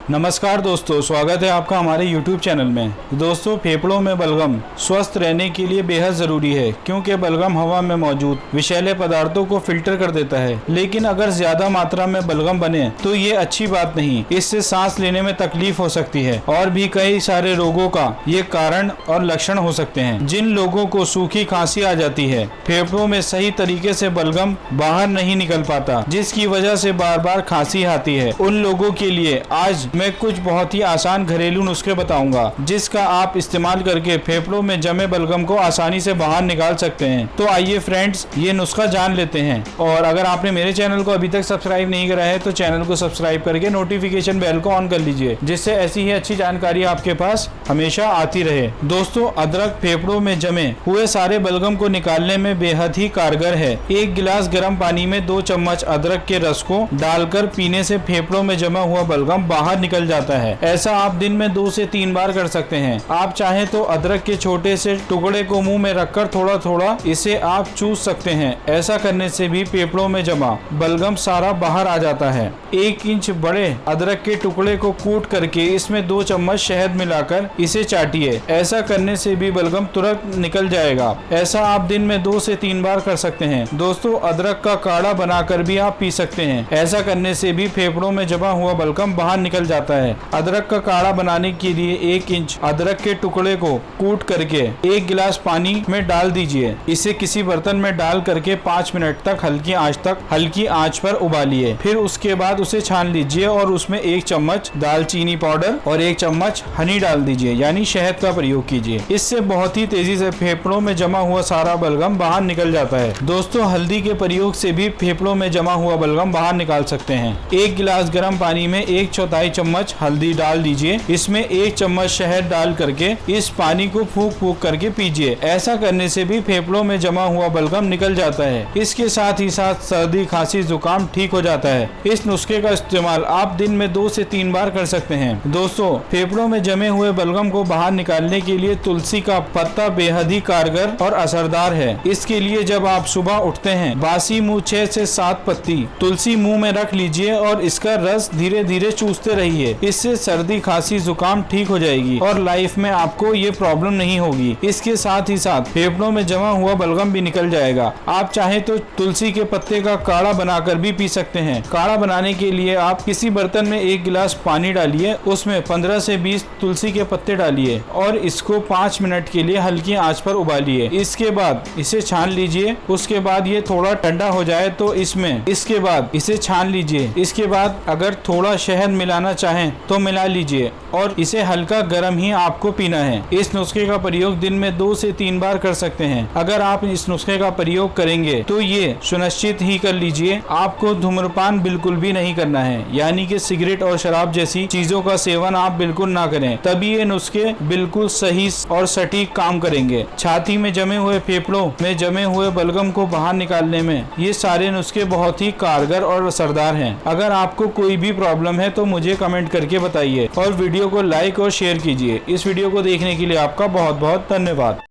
नमस्कार दोस्तों, स्वागत है आपका हमारे YouTube चैनल में। दोस्तों, फेफड़ों में बलगम स्वस्थ रहने के लिए बेहद ज़रूरी है, क्योंकि बलगम हवा में मौजूद विषैले पदार्थों को फिल्टर कर देता है। लेकिन अगर ज़्यादा मात्रा में बलगम बने तो ये अच्छी बात नहीं। इससे सांस लेने में तकलीफ हो सकती है और भी कई सारे रोगों का ये कारण और लक्षण हो सकते हैं। जिन लोगों को सूखी खांसी आ जाती है, फेफड़ों में सही तरीके से बलगम बाहर नहीं निकल पाता, जिसकी वजह से बार बार खांसी आती है, उन लोगों के लिए आज मैं कुछ बहुत ही आसान घरेलू नुस्खे बताऊंगा, जिसका आप इस्तेमाल करके फेफड़ों में जमे बलगम को आसानी से बाहर निकाल सकते हैं। तो आइए फ्रेंड्स, ये नुस्खा जान लेते हैं। और अगर आपने मेरे चैनल को अभी तक सब्सक्राइब नहीं करा है तो चैनल को सब्सक्राइब करके नोटिफिकेशन बेल को ऑन कर लीजिए, जिससे ऐसी ही अच्छी जानकारी आपके पास हमेशा आती रहे। दोस्तों, अदरक फेफड़ों में जमे हुए सारे बलगम को निकालने में बेहद ही कारगर है। 1 गिलास गर्म पानी में 2 चम्मच अदरक के रस को डालकर पीने से फेफड़ों में जमा हुआ बलगम बाहर निकल जाता है। ऐसा आप दिन में 2 से 3 बार कर सकते हैं। आप चाहें तो अदरक के छोटे से टुकड़े को मुंह में रखकर थोड़ा थोड़ा इसे आप चूस सकते हैं। ऐसा करने से भी फेफड़ों में जमा बलगम सारा बाहर आ जाता है। 1 इंच बड़े अदरक के टुकड़े को कूट करके इसमें 2 चम्मच शहद मिलाकर इसे चाटिए। ऐसा करने से भी बलगम तुरंत निकल जाएगा। ऐसा आप दिन में 2 से 3 बार कर सकते हैं। दोस्तों, अदरक का काढ़ा बनाकर भी आप पी सकते हैं। ऐसा करने से भी फेफड़ों में जमा हुआ बलगम बाहर निकल जाता है। अदरक का काढ़ा बनाने के लिए 1 इंच अदरक के टुकड़े को कूट करके 1 गिलास पानी में डाल दीजिए। इसे किसी बर्तन में डाल करके 5 मिनट तक हल्की आंच पर उबालिए। फिर उसके बाद उसे छान लीजिए और उसमें 1 चम्मच दालचीनी पाउडर और 1 चम्मच हनी डाल दीजिए, यानी शहद का प्रयोग कीजिए। इससे बहुत ही तेजी से फेफड़ों में जमा हुआ सारा बलगम बाहर निकल जाता है। दोस्तों, हल्दी के प्रयोग से भी फेफड़ों में जमा हुआ बलगम बाहर निकाल सकते हैं। 1 गिलास गर्म पानी में 1/4 चम्मच हल्दी डाल दीजिए। इसमें 1 चम्मच शहद डाल करके इस पानी को फूंक फूंक करके पीजिए। ऐसा करने से भी फेफड़ों में जमा हुआ बलगम निकल जाता है। इसके साथ ही साथ सर्दी, खांसी, जुकाम ठीक हो जाता है। इस नुस्खे का इस्तेमाल आप दिन में 2 से 3 बार कर सकते हैं। दोस्तों, फेफड़ों में जमे हुए बलगम को बाहर निकालने के लिए तुलसी का पत्ता बेहद ही कारगर और असरदार है। इसके लिए जब आप सुबह उठते हैं, बासी मुंह 6 से 7 पत्ती तुलसी मुंह में रख लीजिए और इसका रस धीरे धीरे चूसते रहिए। इससे सर्दी, खांसी, जुकाम ठीक हो जाएगी और लाइफ में आपको ये प्रॉब्लम नहीं होगी। इसके साथ ही साथ फेफड़ों में जमा हुआ बलगम भी निकल जाएगा। आप चाहे तो तुलसी के पत्ते का काढ़ा बनाकर भी पी सकते हैं। काढ़ा बनाने के लिए आप किसी बर्तन में 1 गिलास पानी डालिए, उसमें 15 से 20 तुलसी के पत्ते डालिए और इसको 5 मिनट के लिए हल्की आंच पर उबालिए। इसके बाद इसे छान लीजिए। उसके बाद ये थोड़ा ठंडा हो जाए तो इसके बाद इसे छान लीजिए। इसके बाद अगर थोड़ा शहद मिलाना चाहें तो मिला लीजिए और इसे हल्का गर्म ही आपको पीना है। इस नुस्खे का प्रयोग दिन में 2 से 3 बार कर सकते हैं। अगर आप इस नुस्खे का प्रयोग करेंगे तो ये सुनिश्चित ही कर लीजिए, आपको धूम्रपान बिल्कुल भी नहीं करना है, यानी कि सिगरेट और शराब जैसी चीजों का सेवन आप बिल्कुल ना करें। तभी ये नुस्खे बिल्कुल सही और सटीक काम करेंगे। छाती में जमे हुए, फेफड़ों में जमे हुए बलगम को बाहर निकालने में ये सारे नुस्खे बहुत ही कारगर और असरदार हैं। अगर आपको कोई भी प्रॉब्लम है तो मुझे कमेंट करके बताइए और वीडियो को लाइक और शेयर कीजिए। इस वीडियो को देखने के लिए आपका बहुत बहुत धन्यवाद।